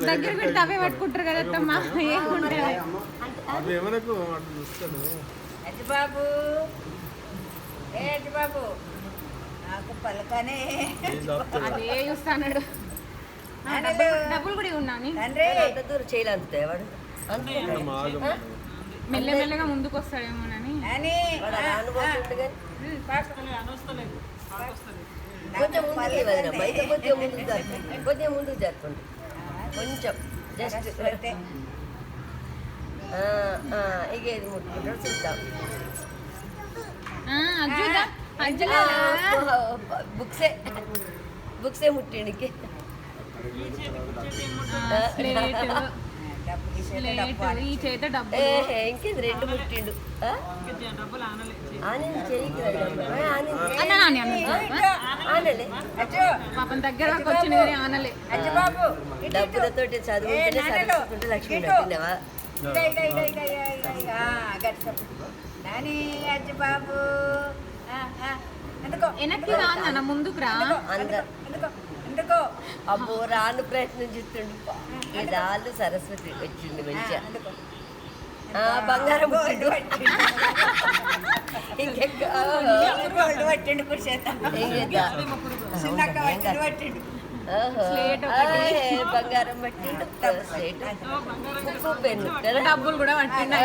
దగ్గర పెడితే అవే పట్టుకుంటారు కదా అత్తమ్మ. బాబు బాబు నాకు పలకనే అదే చూస్తాడు. డబ్బులు కూడా ఉన్నాను చేయలేంతే వాడు మెల్లమెల్లగా ముందుకు వస్తాడేమోనని. కొంచెం ముందుకు జరుపుంది కొంచెం జస్ట్ ఇక ఇది ముట్టుకుంటాడు చూద్దాం. బుక్సే ముట్టిండికి ఈ చేత డబ్బు ఇంకేది రెండు ముట్టిండు. పాపం దగ్గర వచ్చిన కానీ ఆనలే. డబ్బులతో చదువుకుంటే సరస్సుకుంటే లక్ష్మి నవ్వినవా బాబు వెనక్కి రాన్న ముందుకు రా. అబ్బో రాను ప్రయత్నం చేస్తుండు. ఇదాళ్ళు సరస్వతి వచ్చింది మంచిగా. బంగారం పట్టిండు బంగారం పట్టిండు స్లేట్ పెన్ను డబ్బులు కూడా పట్టిండు.